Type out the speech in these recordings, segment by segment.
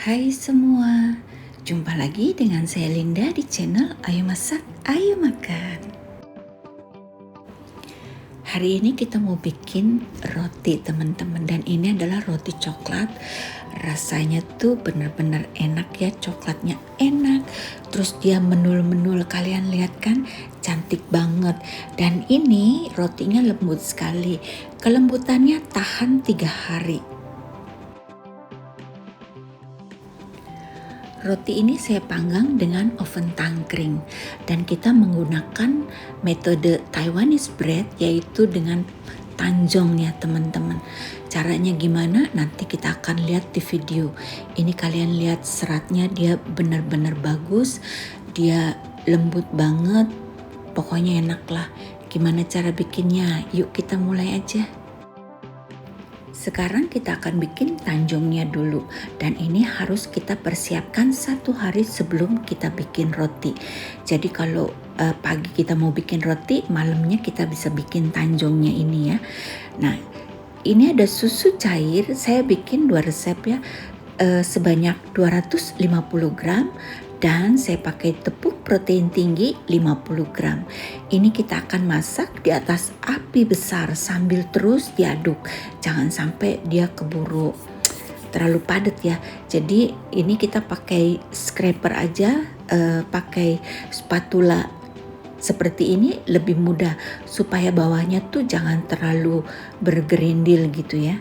Hai semua, jumpa lagi dengan saya Linda di channel Ayo Masak, Ayo Makan. Hari ini kita mau bikin roti teman-teman, dan ini adalah roti coklat. Rasanya tuh bener-bener enak ya, coklatnya enak. Terus dia menul-menul, kalian lihat kan, cantik banget. Dan ini rotinya lembut sekali, kelembutannya tahan 3 hari. Roti ini saya panggang dengan oven tangkring, dan kita menggunakan metode Taiwanese bread, yaitu dengan tanjong ya teman-teman. Caranya gimana nanti kita akan lihat di video. Ini kalian lihat seratnya, dia benar-benar bagus, dia lembut banget, pokoknya enak lah. Gimana cara bikinnya? Yuk kita mulai aja. Sekarang kita akan bikin tanjongnya dulu, dan ini harus kita persiapkan 1 hari sebelum kita bikin roti. Jadi kalau pagi kita mau bikin roti, malamnya kita bisa bikin tanjongnya ini ya. Nah, ini ada susu cair, saya bikin 2 resep ya, sebanyak 250 gram, dan saya pakai tepung protein tinggi 50 gram. Ini kita akan masak di atas api besar sambil terus diaduk. Jangan sampai dia keburu terlalu padat ya. Jadi ini kita pakai scraper aja, pakai spatula seperti ini lebih mudah, supaya bawahnya tuh jangan terlalu bergerindil gitu ya.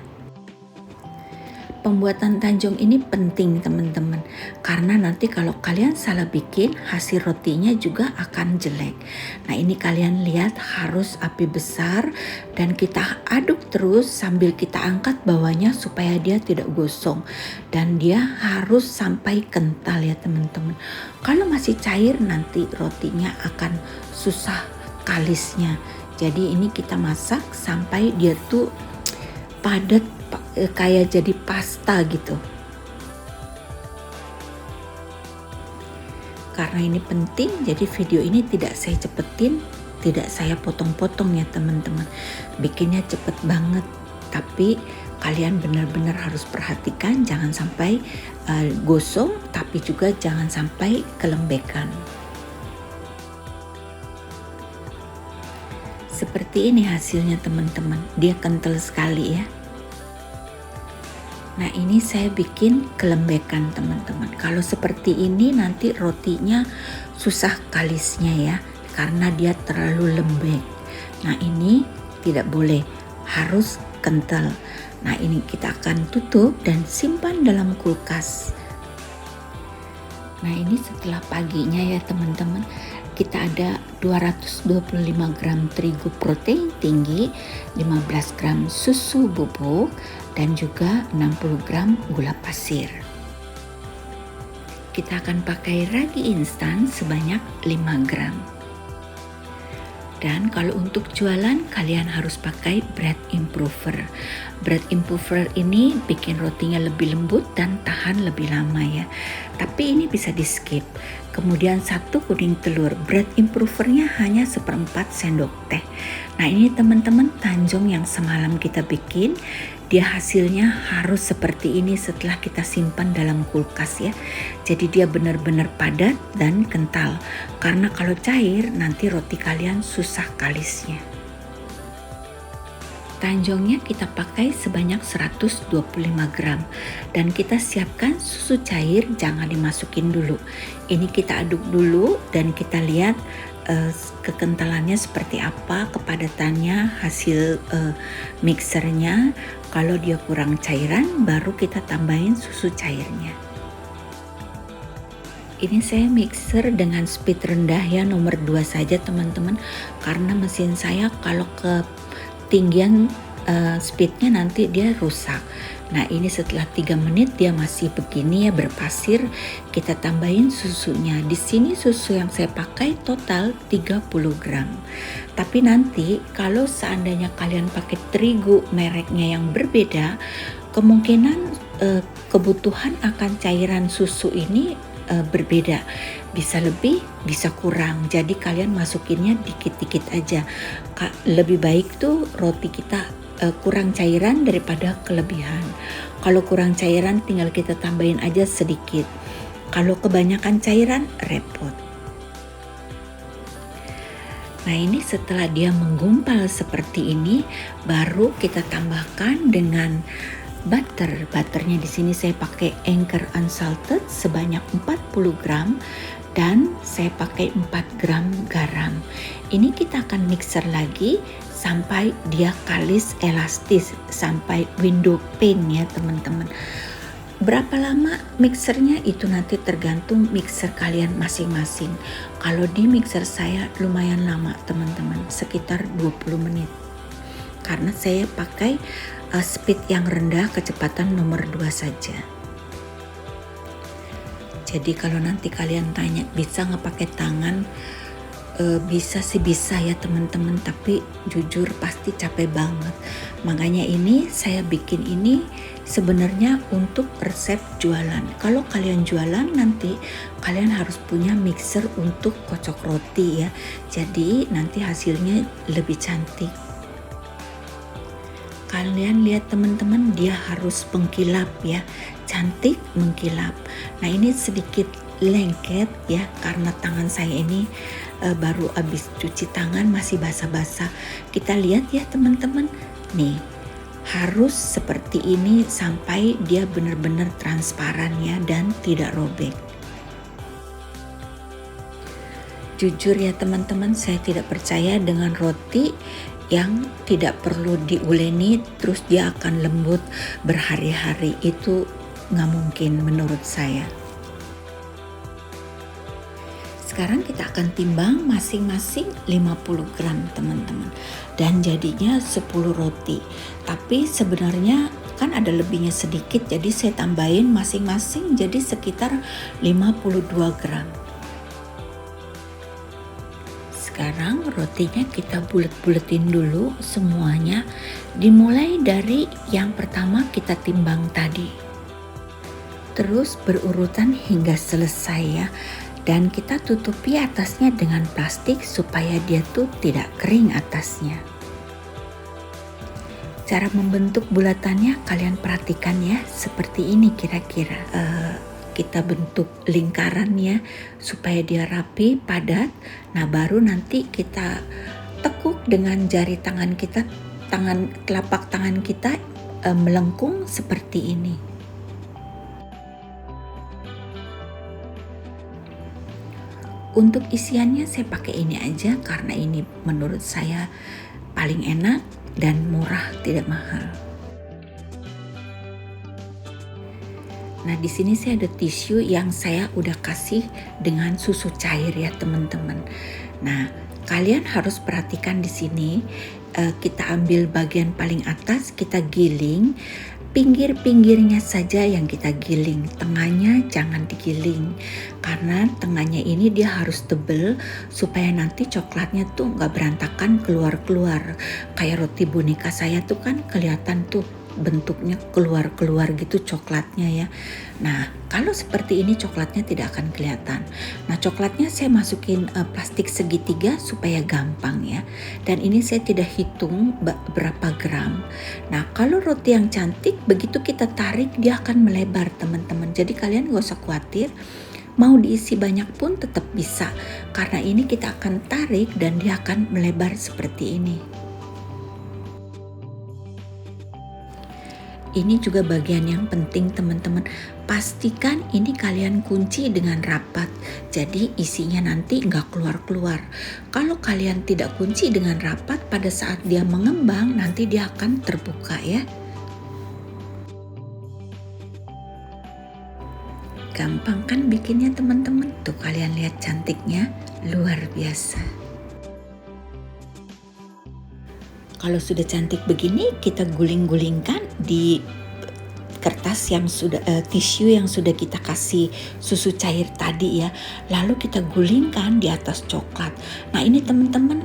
Pembuatan tanjong ini penting teman-teman, karena nanti kalau kalian salah bikin, hasil rotinya juga akan jelek. Nah ini kalian lihat harus api besar, dan kita aduk terus sambil kita angkat bawahnya supaya dia tidak gosong, dan dia harus sampai kental ya teman-teman. Kalau masih cair nanti rotinya akan susah kalisnya. Jadi ini kita masak sampai dia tuh padat, kayak jadi pasta gitu. Karena ini penting, jadi video ini tidak saya cepetin, tidak saya potong-potong ya teman-teman. Bikinnya cepet banget, tapi kalian benar-benar harus perhatikan jangan sampai gosong, tapi juga jangan sampai kelembekan. Seperti ini hasilnya teman-teman, dia kental sekali ya. Nah ini saya bikin kelembekan teman-teman. Kalau seperti ini nanti rotinya susah kalisnya ya, karena dia terlalu lembek. Nah ini tidak boleh, harus kental. Nah ini kita akan tutup dan simpan dalam kulkas. Nah ini setelah paginya ya teman-teman, kita ada 225 gram terigu protein tinggi, 15 gram susu bubuk, dan juga 60 gram gula pasir. Kita akan pakai ragi instan sebanyak 5 gram. Dan kalau untuk jualan kalian harus pakai bread improver. Bread improver ini bikin rotinya lebih lembut dan tahan lebih lama ya. Tapi ini bisa di skip. Kemudian 1 kuning telur. Bread improvernya hanya 1/4 sendok teh. Nah ini teman-teman tanjong yang semalam kita bikin. Dia hasilnya harus seperti ini setelah kita simpan dalam kulkas ya. Jadi dia benar-benar padat dan kental. Karena kalau cair nanti roti kalian susah kalisnya. Tanjongnya kita pakai sebanyak 125 gram, dan kita siapkan susu cair, jangan dimasukin dulu. Ini kita aduk dulu dan kita lihat kekentalannya seperti apa, kepadatannya, hasil mixernya. Kalau dia kurang cairan baru kita tambahin susu cairnya. Ini saya mixer dengan speed rendah ya, nomor 2 saja teman-teman, karena mesin saya kalau ketinggian speednya nanti dia rusak. Nah ini setelah 3 menit dia masih begini ya, berpasir. Kita tambahin susunya. Di sini susu yang saya pakai total 30 gram. Tapi nanti kalau seandainya kalian pakai terigu mereknya yang berbeda, kemungkinan kebutuhan akan cairan susu ini berbeda. Bisa lebih, bisa kurang. Jadi kalian masukinnya dikit-dikit aja. Lebih baik tuh roti kita kurang cairan daripada kelebihan. Kalau kurang cairan tinggal kita tambahin aja sedikit. Kalau kebanyakan cairan repot. Nah, ini setelah dia menggumpal seperti ini, baru kita tambahkan dengan butter. Butternya di sini saya pakai Anchor Unsalted sebanyak 40 gram dan saya pakai 4 gram garam. Ini kita akan mixer lagi sampai dia kalis elastis, sampai window pane ya teman-teman. Berapa lama mixernya itu nanti tergantung mixer kalian masing-masing. Kalau di mixer saya lumayan lama teman-teman, sekitar 20 menit. Karena saya pakai speed yang rendah, kecepatan nomor 2 saja. Jadi kalau nanti kalian tanya bisa nggak pakai tangan, bisa sih bisa ya teman-teman, tapi jujur pasti capek banget. Makanya ini saya bikin ini sebenarnya untuk resep jualan. Kalau kalian jualan nanti kalian harus punya mixer untuk kocok roti ya. Jadi nanti hasilnya lebih cantik. Kalian lihat teman-teman, dia harus mengkilap ya, cantik mengkilap. Nah ini sedikit lengket ya, karena tangan saya ini baru habis cuci tangan, masih basah-basah. Kita lihat ya teman-teman, nih harus seperti ini sampai dia benar-benar transparan ya dan tidak robek. Jujur ya teman-teman, saya tidak percaya dengan roti yang tidak perlu diuleni terus dia akan lembut berhari-hari. Itu nggak mungkin menurut saya. Sekarang kita akan timbang masing-masing 50 gram teman-teman, dan jadinya 10 roti. Tapi sebenarnya kan ada lebihnya sedikit, jadi saya tambahin masing-masing jadi sekitar 52 gram. Sekarang rotinya kita bulet-buletin dulu semuanya, dimulai dari yang pertama kita timbang tadi. Terus berurutan hingga selesai ya. Dan kita tutupi atasnya dengan plastik supaya dia tuh tidak kering atasnya. Cara membentuk bulatannya kalian perhatikan ya, seperti ini kira-kira. Kita bentuk lingkaran ya supaya dia rapi, padat. Nah baru nanti kita tekuk dengan jari tangan kita, telapak tangan kita melengkung seperti ini. Untuk isiannya saya pakai ini aja karena ini menurut saya paling enak dan murah, tidak mahal. Nah, di sini saya ada tisu yang saya udah kasih dengan susu cair ya, teman-teman. Nah, kalian harus perhatikan di sini, kita ambil bagian paling atas, kita giling. Pinggir-pinggirnya saja yang kita giling, tengahnya jangan digiling karena tengahnya ini dia harus tebel supaya nanti coklatnya tuh nggak berantakan keluar-keluar. Kayak roti boneka saya tuh kan kelihatan tuh bentuknya keluar-keluar gitu coklatnya ya. Nah kalau seperti ini coklatnya tidak akan kelihatan. Nah coklatnya saya masukin plastik segitiga supaya gampang ya. Dan ini saya tidak hitung berapa gram. Nah kalau roti yang cantik begitu kita tarik dia akan melebar teman-teman. Jadi kalian gak usah khawatir. Mau diisi banyak pun tetap bisa. Karena ini kita akan tarik dan dia akan melebar seperti ini. Ini juga bagian yang penting teman-teman. Pastikan ini kalian kunci dengan rapat. Jadi isinya nanti nggak keluar-keluar. Kalau kalian tidak kunci dengan rapat, pada saat dia mengembang nanti dia akan terbuka ya. Gampang kan bikinnya teman-teman? Tuh kalian lihat cantiknya, luar biasa. Kalau sudah cantik begini, kita guling-gulingkan di kertas yang sudah tisu yang sudah kita kasih susu cair tadi ya. Lalu kita gulingkan di atas coklat. Nah ini teman-teman,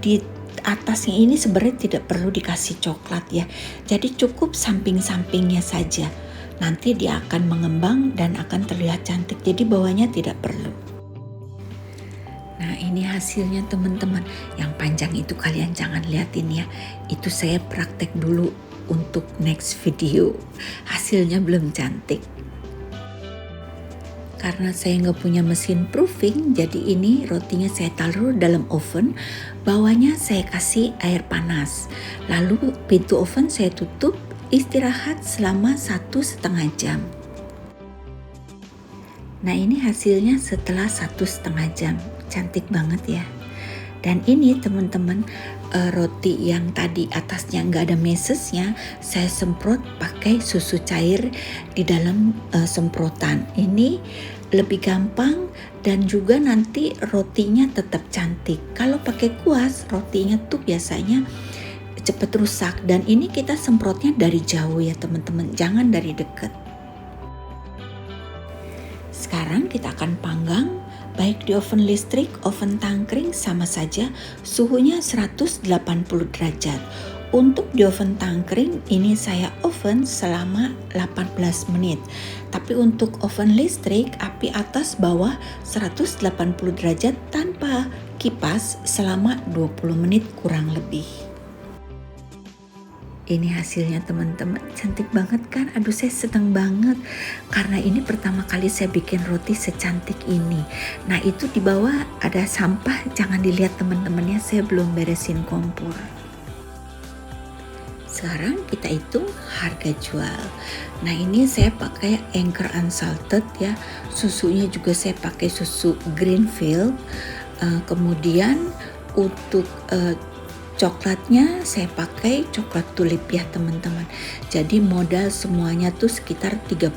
di atasnya ini sebenarnya tidak perlu dikasih coklat ya. Jadi cukup samping-sampingnya saja. Nanti dia akan mengembang dan akan terlihat cantik. Jadi bawahnya tidak perlu. Nah ini hasilnya teman-teman. Yang panjang itu kalian jangan liatin ya. Itu saya praktek dulu untuk next video. Hasilnya belum cantik. Karena saya nggak punya mesin proofing, jadi ini rotinya saya taruh dalam oven. Bawahnya saya kasih air panas. Lalu pintu oven saya tutup, istirahat selama 1,5 jam. Nah ini hasilnya setelah 1,5 jam. Cantik banget ya. Dan ini teman-teman, roti yang tadi atasnya nggak ada mesesnya, saya semprot pakai susu cair di dalam semprotan. Ini lebih gampang dan juga nanti rotinya tetap cantik. Kalau pakai kuas, rotinya tuh biasanya cepet rusak. Dan ini kita semprotnya dari jauh ya teman-teman, jangan dari dekat. Sekarang kita akan panggang. Baik di oven listrik, oven tangkring sama saja, suhunya 180 derajat. Untuk di oven tangkring ini saya oven selama 18 menit. Tapi untuk oven listrik, api atas bawah 180 derajat tanpa kipas selama 20 menit kurang lebih. Ini hasilnya teman-teman, cantik banget kan? Aduh saya seneng banget karena ini pertama kali saya bikin roti secantik ini. Nah itu di bawah ada sampah, jangan dilihat teman-temannya, saya belum beresin kompor. Sekarang kita hitung harga jual. Nah ini saya pakai Anchor Unsalted ya, susunya juga saya pakai susu Greenfield. Kemudian untuk coklatnya saya pakai coklat tulip ya teman-teman. Jadi modal semuanya tuh sekitar 30.000.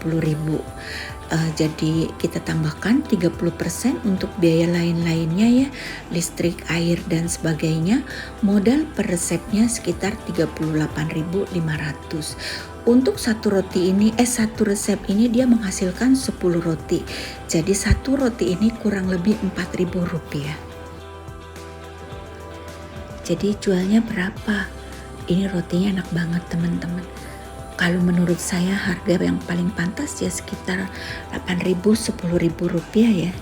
Jadi kita tambahkan 30% untuk biaya lain-lainnya ya, listrik, air dan sebagainya. Modal per resepnya sekitar 38.500. Untuk satu resep ini dia menghasilkan 10 roti. Jadi satu roti ini kurang lebih 4.000 rupiah. Jadi jualnya berapa? Ini rotinya enak banget teman-teman. Kalau menurut saya harga yang paling pantas ya sekitar 8.000, 10.000 rupiah ya.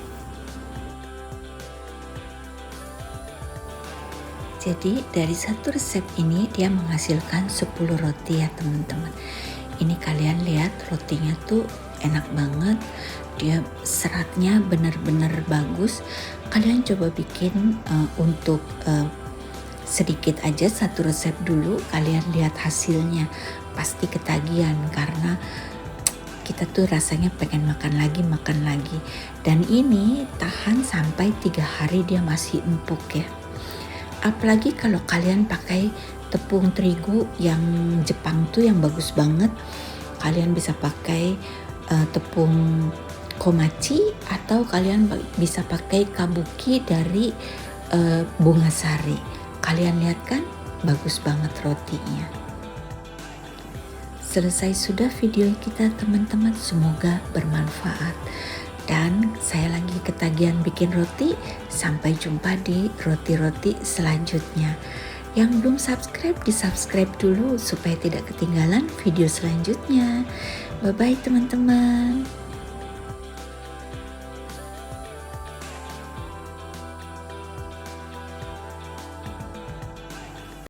Jadi dari satu resep ini dia menghasilkan 10 roti ya teman-teman. Ini kalian lihat rotinya tuh enak banget. Dia seratnya benar-benar bagus. Kalian coba bikin untuk sedikit aja satu resep dulu, kalian lihat hasilnya pasti ketagihan karena kita tuh rasanya pengen makan lagi. Dan ini tahan sampai 3 hari dia masih empuk ya. Apalagi kalau kalian pakai tepung terigu yang Jepang tuh yang bagus banget, kalian bisa pakai tepung komachi atau kalian bisa pakai kabuki dari bunga sari. Kalian lihat kan, bagus banget rotinya. Selesai sudah video kita teman-teman, semoga bermanfaat. Dan saya lagi ketagihan bikin roti, sampai jumpa di roti-roti selanjutnya. Yang belum subscribe, di-subscribe dulu supaya tidak ketinggalan video selanjutnya. Bye-bye teman-teman.